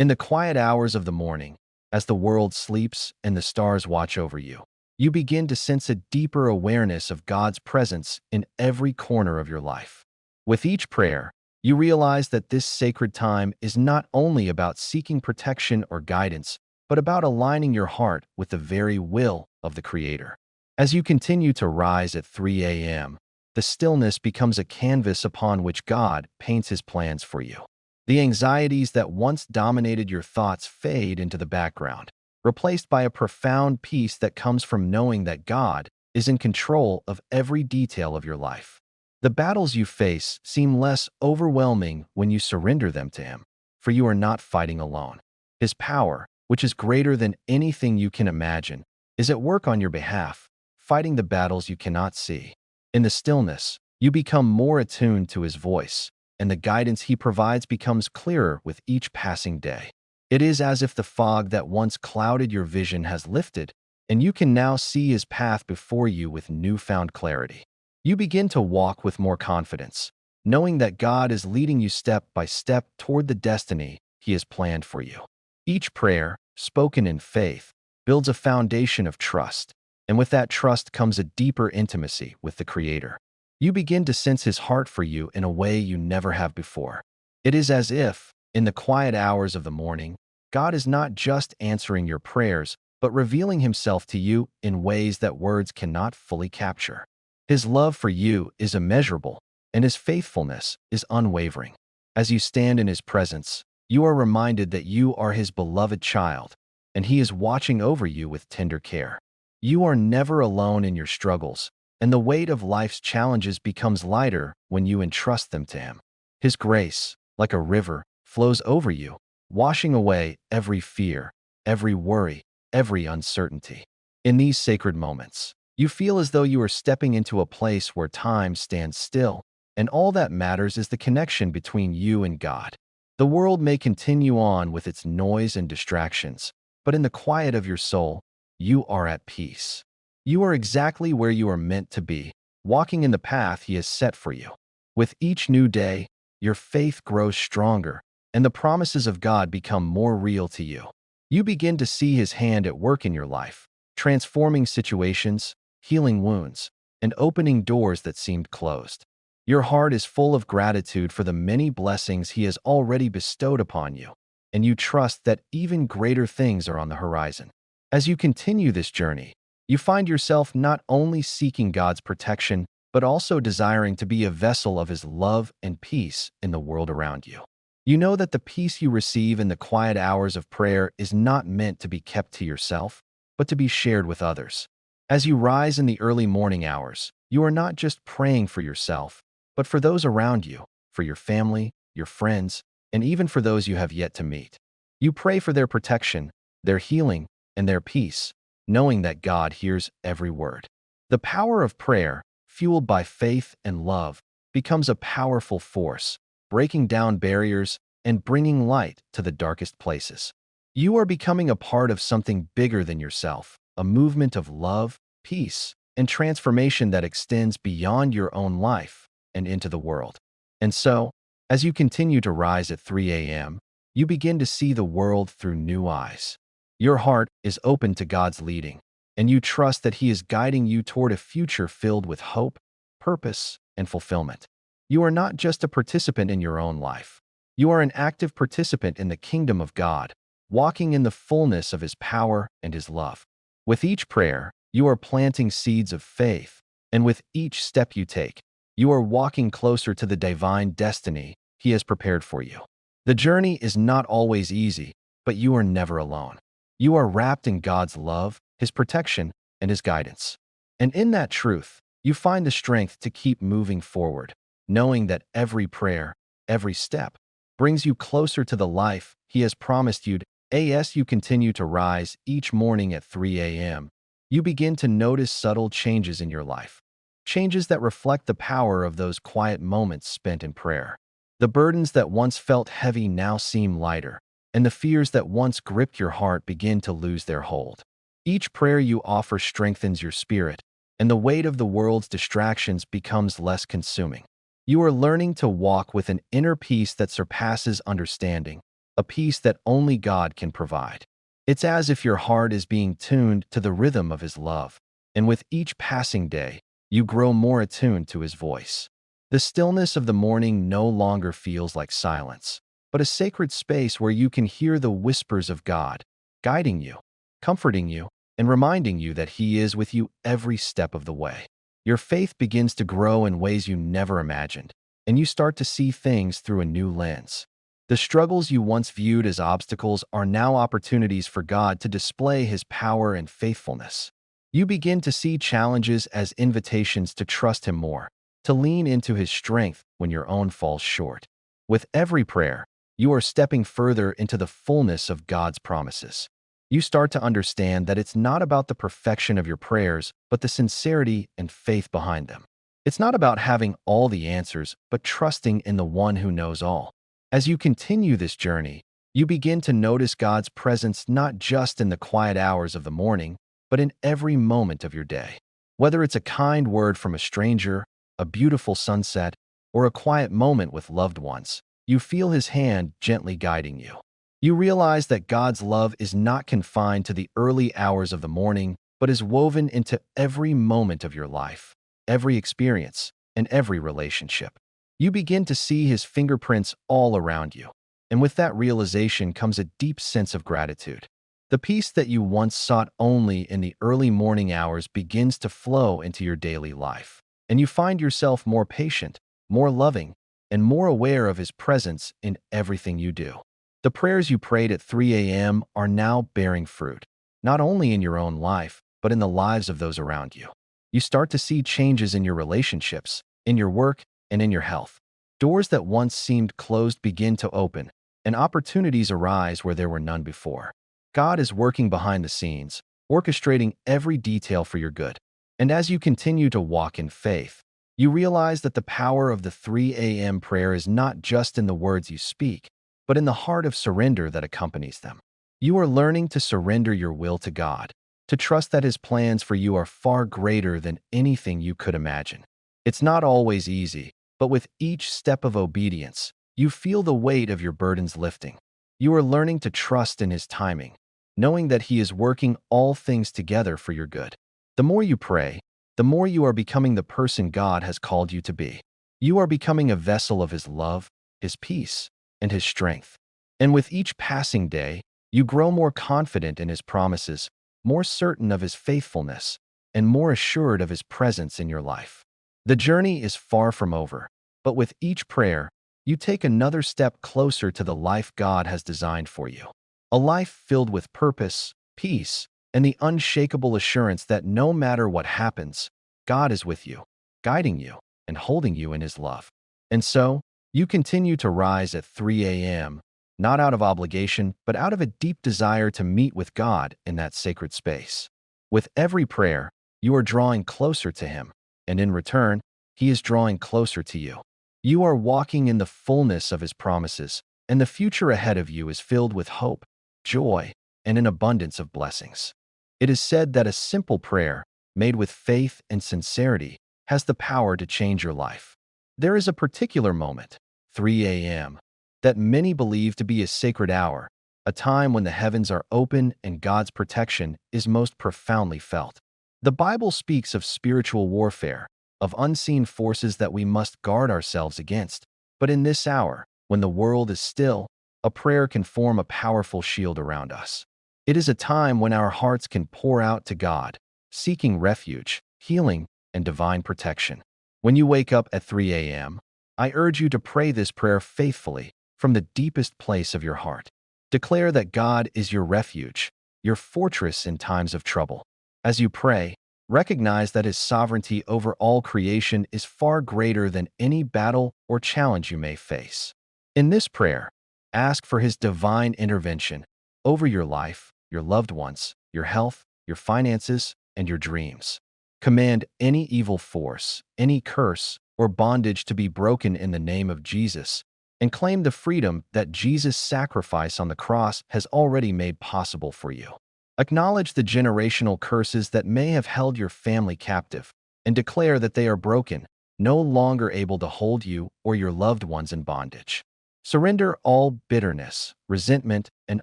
In the quiet hours of the morning, as the world sleeps and the stars watch over you, you begin to sense a deeper awareness of God's presence in every corner of your life. With each prayer, you realize that this sacred time is not only about seeking protection or guidance, but about aligning your heart with the very will of the Creator. As you continue to rise at 3 a.m., the stillness becomes a canvas upon which God paints His plans for you. The anxieties that once dominated your thoughts fade into the background, replaced by a profound peace that comes from knowing that God is in control of every detail of your life. The battles you face seem less overwhelming when you surrender them to Him, for you are not fighting alone. His power, which is greater than anything you can imagine, is at work on your behalf, fighting the battles you cannot see. In the stillness, you become more attuned to His voice, and the guidance He provides becomes clearer with each passing day. It is as if the fog that once clouded your vision has lifted, and you can now see His path before you with newfound clarity. You begin to walk with more confidence, knowing that God is leading you step by step toward the destiny He has planned for you. Each prayer, spoken in faith, builds a foundation of trust, and with that trust comes a deeper intimacy with the Creator. You begin to sense His heart for you in a way you never have before. It is as if, in the quiet hours of the morning, God is not just answering your prayers, but revealing Himself to you in ways that words cannot fully capture. His love for you is immeasurable, and His faithfulness is unwavering. As you stand in His presence, you are reminded that you are His beloved child, and He is watching over you with tender care. You are never alone in your struggles, and the weight of life's challenges becomes lighter when you entrust them to Him. His grace, like a river, flows over you, washing away every fear, every worry, every uncertainty. In these sacred moments, you feel as though you are stepping into a place where time stands still, and all that matters is the connection between you and God. The world may continue on with its noise and distractions, but in the quiet of your soul, you are at peace. You are exactly where you are meant to be, walking in the path He has set for you. With each new day, your faith grows stronger, and the promises of God become more real to you. You begin to see His hand at work in your life, transforming situations, healing wounds, and opening doors that seemed closed. Your heart is full of gratitude for the many blessings He has already bestowed upon you, and you trust that even greater things are on the horizon. As you continue this journey, you find yourself not only seeking God's protection, but also desiring to be a vessel of His love and peace in the world around you. You know that the peace you receive in the quiet hours of prayer is not meant to be kept to yourself, but to be shared with others. As you rise in the early morning hours, you are not just praying for yourself, but for those around you, for your family, your friends, and even for those you have yet to meet. You pray for their protection, their healing, and their peace, knowing that God hears every word. The power of prayer, fueled by faith and love, becomes a powerful force, breaking down barriers and bringing light to the darkest places. You are becoming a part of something bigger than yourself, a movement of love, peace, and transformation that extends beyond your own life and into the world. And so, as you continue to rise at 3 a.m., you begin to see the world through new eyes. Your heart is open to God's leading, and you trust that He is guiding you toward a future filled with hope, purpose, and fulfillment. You are not just a participant in your own life. You are an active participant in the kingdom of God, walking in the fullness of His power and His love. With each prayer, you are planting seeds of faith, and with each step you take, you are walking closer to the divine destiny He has prepared for you. The journey is not always easy, but you are never alone. You are wrapped in God's love, His protection, and His guidance. And in that truth, you find the strength to keep moving forward, knowing that every prayer, every step, brings you closer to the life He has promised you. As you continue to rise each morning at 3 a.m., you begin to notice subtle changes in your life, changes that reflect the power of those quiet moments spent in prayer. The burdens that once felt heavy now seem lighter, and the fears that once gripped your heart begin to lose their hold. Each prayer you offer strengthens your spirit, and the weight of the world's distractions becomes less consuming. You are learning to walk with an inner peace that surpasses understanding, a peace that only God can provide. It's as if your heart is being tuned to the rhythm of His love, and with each passing day, you grow more attuned to His voice. The stillness of the morning no longer feels like silence, but a sacred space where you can hear the whispers of God, guiding you, comforting you, and reminding you that He is with you every step of the way. Your faith begins to grow in ways you never imagined, and you start to see things through a new lens. The struggles you once viewed as obstacles are now opportunities for God to display His power and faithfulness. You begin to see challenges as invitations to trust Him more, to lean into His strength when your own falls short. With every prayer, you are stepping further into the fullness of God's promises. You start to understand that it's not about the perfection of your prayers, but the sincerity and faith behind them. It's not about having all the answers, but trusting in the One who knows all. As you continue this journey, you begin to notice God's presence not just in the quiet hours of the morning, but in every moment of your day. Whether it's a kind word from a stranger, a beautiful sunset, or a quiet moment with loved ones, you feel His hand gently guiding you. You realize that God's love is not confined to the early hours of the morning, but is woven into every moment of your life, every experience, and every relationship. You begin to see His fingerprints all around you, and with that realization comes a deep sense of gratitude. The peace that you once sought only in the early morning hours begins to flow into your daily life, and you find yourself more patient, more loving, and more aware of His presence in everything you do. The prayers you prayed at 3 a.m. are now bearing fruit, not only in your own life, but in the lives of those around you. You start to see changes in your relationships, in your work, and in your health. Doors that once seemed closed begin to open, and opportunities arise where there were none before. God is working behind the scenes, orchestrating every detail for your good. And as you continue to walk in faith, you realize that the power of the 3 a.m. prayer is not just in the words you speak, but in the heart of surrender that accompanies them. You are learning to surrender your will to God, to trust that His plans for you are far greater than anything you could imagine. It's not always easy, but with each step of obedience, you feel the weight of your burdens lifting. You are learning to trust in His timing, knowing that He is working all things together for your good. The more you pray, the more you are becoming the person God has called you to be. You are becoming a vessel of His love, His peace, and His strength. And with each passing day, you grow more confident in His promises, more certain of His faithfulness, and more assured of His presence in your life. The journey is far from over, but with each prayer, you take another step closer to the life God has designed for you. A life filled with purpose, peace, and the unshakable assurance that no matter what happens, God is with you, guiding you, and holding you in His love. And so, you continue to rise at 3 a.m., not out of obligation, but out of a deep desire to meet with God in that sacred space. With every prayer, you are drawing closer to Him, and in return, He is drawing closer to you. You are walking in the fullness of His promises, and the future ahead of you is filled with hope, joy, and an abundance of blessings. It is said that a simple prayer, made with faith and sincerity, has the power to change your life. There is a particular moment, 3 a.m., that many believe to be a sacred hour, a time when the heavens are open and God's protection is most profoundly felt. The Bible speaks of spiritual warfare, of unseen forces that we must guard ourselves against. But in this hour, when the world is still, a prayer can form a powerful shield around us. It is a time when our hearts can pour out to God, seeking refuge, healing, and divine protection. When you wake up at 3 a.m., I urge you to pray this prayer faithfully from the deepest place of your heart. Declare that God is your refuge, your fortress in times of trouble. As you pray, recognize that His sovereignty over all creation is far greater than any battle or challenge you may face. In this prayer, ask for His divine intervention over your life, your loved ones, your health, your finances, and your dreams. Command any evil force, any curse, or bondage to be broken in the name of Jesus, and claim the freedom that Jesus' sacrifice on the cross has already made possible for you. Acknowledge the generational curses that may have held your family captive, and declare that they are broken, no longer able to hold you or your loved ones in bondage. Surrender all bitterness, resentment, and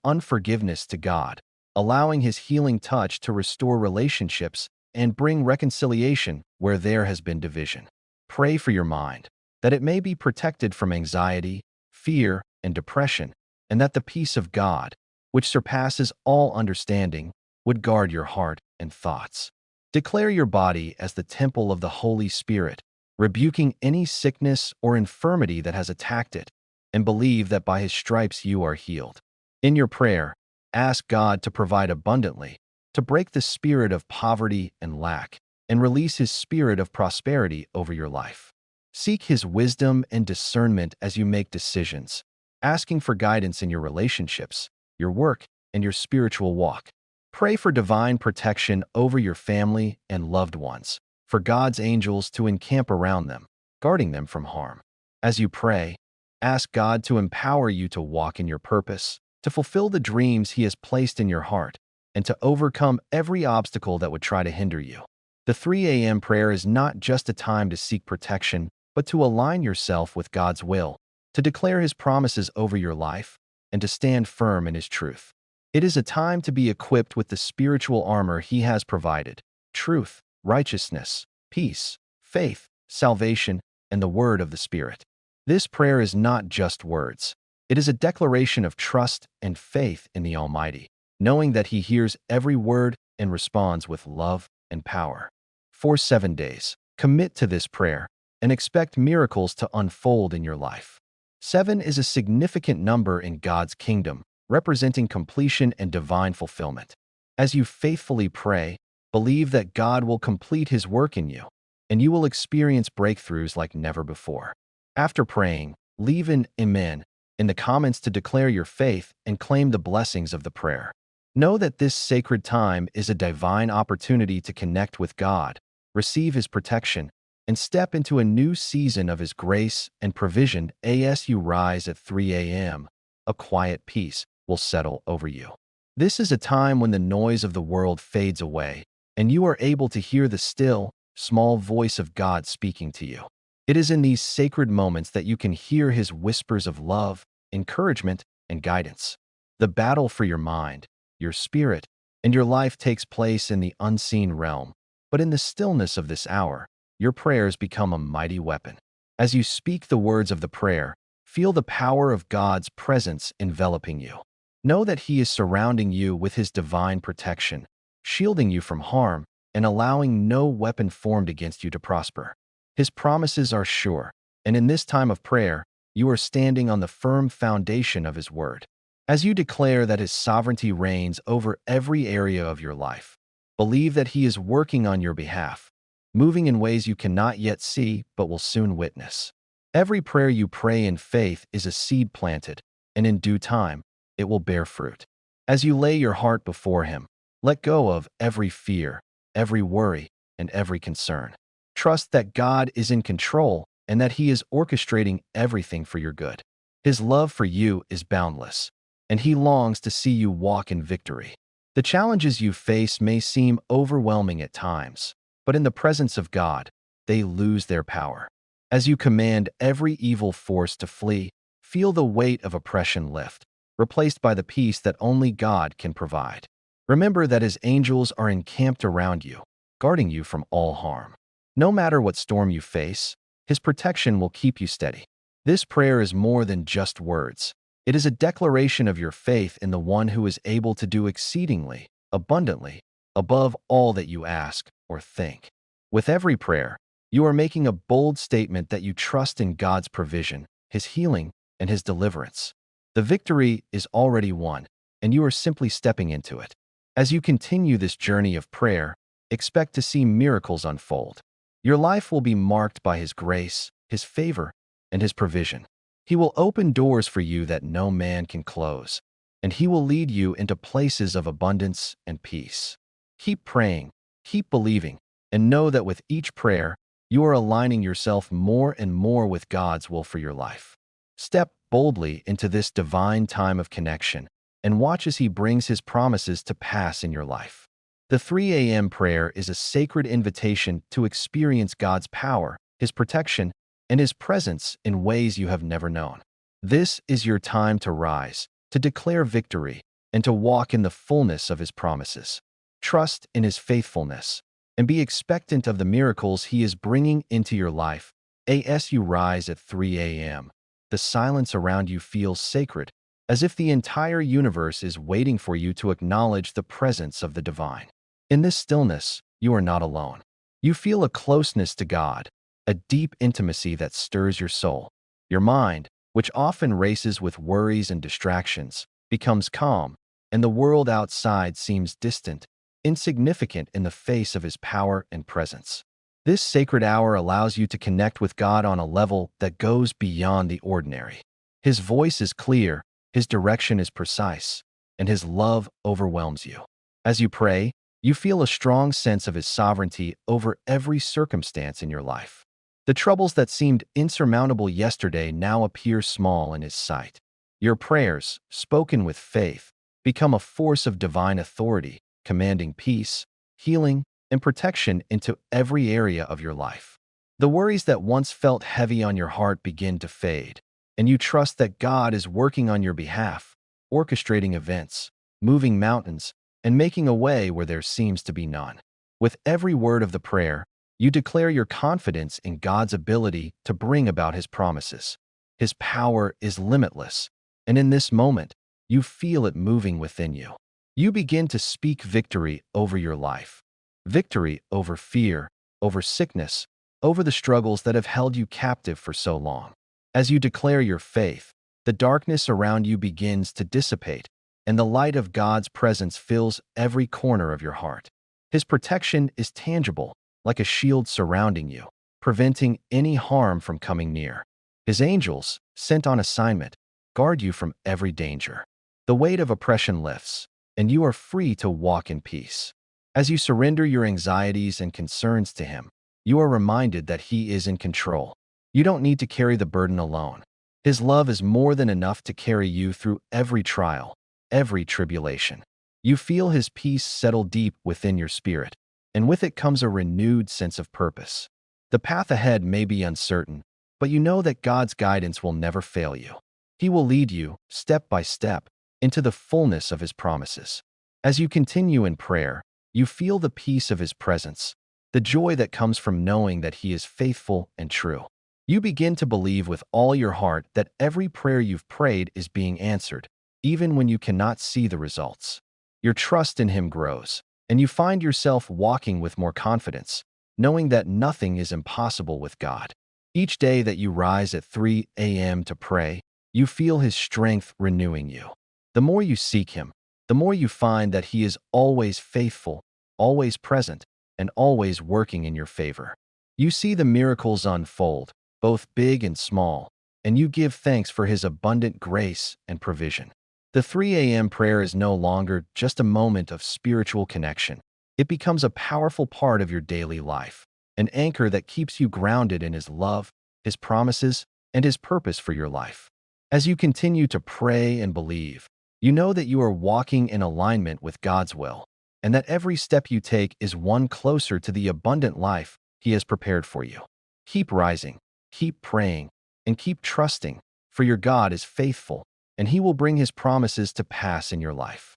unforgiveness to God, allowing His healing touch to restore relationships and bring reconciliation where there has been division. Pray for your mind, that it may be protected from anxiety, fear, and depression, and that the peace of God, which surpasses all understanding, would guard your heart and thoughts. Declare your body as the temple of the Holy Spirit, rebuking any sickness or infirmity that has attacked it, and believe that by His stripes you are healed. In your prayer, ask God to provide abundantly, to break the spirit of poverty and lack, and release His spirit of prosperity over your life. Seek His wisdom and discernment as you make decisions, asking for guidance in your relationships, your work, and your spiritual walk. Pray for divine protection over your family and loved ones, for God's angels to encamp around them, guarding them from harm. As you pray, ask God to empower you to walk in your purpose, to fulfill the dreams He has placed in your heart, and to overcome every obstacle that would try to hinder you. The 3 a.m. prayer is not just a time to seek protection, but to align yourself with God's will, to declare His promises over your life, and to stand firm in His truth. It is a time to be equipped with the spiritual armor He has provided: truth, righteousness, peace, faith, salvation, and the word of the Spirit. This prayer is not just words. It is a declaration of trust and faith in the Almighty, knowing that He hears every word and responds with love and power. For 7 days, commit to this prayer and expect miracles to unfold in your life. 7 is a significant number in God's kingdom, representing completion and divine fulfillment. As you faithfully pray, believe that God will complete His work in you, and you will experience breakthroughs like never before. After praying, leave an amen in the comments to declare your faith and claim the blessings of the prayer. Know that this sacred time is a divine opportunity to connect with God, receive His protection, and step into a new season of His grace and provision. As you rise at 3 a.m., a quiet peace will settle over you. This is a time when the noise of the world fades away, and you are able to hear the still, small voice of God speaking to you. It is in these sacred moments that you can hear His whispers of love, encouragement, and guidance. The battle for your mind, your spirit, and your life takes place in the unseen realm, but in the stillness of this hour, your prayers become a mighty weapon. As you speak the words of the prayer, feel the power of God's presence enveloping you. Know that He is surrounding you with His divine protection, shielding you from harm, and allowing no weapon formed against you to prosper. His promises are sure, and in this time of prayer, you are standing on the firm foundation of His word. As you declare that His sovereignty reigns over every area of your life, believe that He is working on your behalf, moving in ways you cannot yet see but will soon witness. Every prayer you pray in faith is a seed planted, and in due time, it will bear fruit. As you lay your heart before Him, let go of every fear, every worry, and every concern. Trust that God is in control and that He is orchestrating everything for your good. His love for you is boundless, and He longs to see you walk in victory. The challenges you face may seem overwhelming at times, but in the presence of God, they lose their power. As you command every evil force to flee, feel the weight of oppression lift, replaced by the peace that only God can provide. Remember that His angels are encamped around you, guarding you from all harm. No matter what storm you face, His protection will keep you steady. This prayer is more than just words. It is a declaration of your faith in the One who is able to do exceedingly, abundantly, above all that you ask or think. With every prayer, you are making a bold statement that you trust in God's provision, His healing, and His deliverance. The victory is already won, and you are simply stepping into it. As you continue this journey of prayer, expect to see miracles unfold. Your life will be marked by His grace, His favor, and His provision. He will open doors for you that no man can close, and He will lead you into places of abundance and peace. Keep praying, keep believing, and know that with each prayer, you are aligning yourself more and more with God's will for your life. Step boldly into this divine time of connection and watch as He brings His promises to pass in your life. The 3 a.m. prayer is a sacred invitation to experience God's power, His protection, and His presence in ways you have never known. This is your time to rise, to declare victory, and to walk in the fullness of his promises. Trust in his faithfulness, and be expectant of the miracles he is bringing into your life. As you rise at 3 a.m., the silence around you feels sacred, as if the entire universe is waiting for you to acknowledge the presence of the divine. In this stillness, you are not alone. You feel a closeness to God, a deep intimacy that stirs your soul. Your mind, which often races with worries and distractions, becomes calm, and the world outside seems distant, insignificant in the face of his power and presence. This sacred hour allows you to connect with God on a level that goes beyond the ordinary. His voice is clear, his direction is precise, and his love overwhelms you. As you pray, you feel a strong sense of his sovereignty over every circumstance in your life. The troubles that seemed insurmountable yesterday now appear small in his sight. Your prayers, spoken with faith, become a force of divine authority, commanding peace, healing, and protection into every area of your life. The worries that once felt heavy on your heart begin to fade, and you trust that God is working on your behalf, orchestrating events, moving mountains, and making a way where there seems to be none. With every word of the prayer, you declare your confidence in God's ability to bring about his promises. His power is limitless, and in this moment, you feel it moving within you. You begin to speak victory over your life. Victory over fear, over sickness, over the struggles that have held you captive for so long. As you declare your faith, the darkness around you begins to dissipate, and the light of God's presence fills every corner of your heart. His protection is tangible, like a shield surrounding you, preventing any harm from coming near. His angels, sent on assignment, guard you from every danger. The weight of oppression lifts, and you are free to walk in peace. As you surrender your anxieties and concerns to him, you are reminded that he is in control. You don't need to carry the burden alone. His love is more than enough to carry you through every trial, every tribulation. You feel his peace settle deep within your spirit, and with it comes a renewed sense of purpose. The path ahead may be uncertain, but you know that God's guidance will never fail you. He will lead you, step by step, into the fullness of his promises. As you continue in prayer, you feel the peace of his presence, the joy that comes from knowing that he is faithful and true. You begin to believe with all your heart that every prayer you've prayed is being answered, even when you cannot see the results. Your trust in him grows, and you find yourself walking with more confidence, knowing that nothing is impossible with God. Each day that you rise at 3 a.m. to pray, you feel his strength renewing you. The more you seek him, the more you find that he is always faithful, always present, and always working in your favor. You see the miracles unfold, both big and small, and you give thanks for his abundant grace and provision. The 3 a.m. prayer is no longer just a moment of spiritual connection. It becomes a powerful part of your daily life, an anchor that keeps you grounded in his love, his promises, and his purpose for your life. As you continue to pray and believe, you know that you are walking in alignment with God's will, and that every step you take is one closer to the abundant life he has prepared for you. Keep rising, keep praying, and keep trusting, for your God is faithful, and he will bring his promises to pass in your life.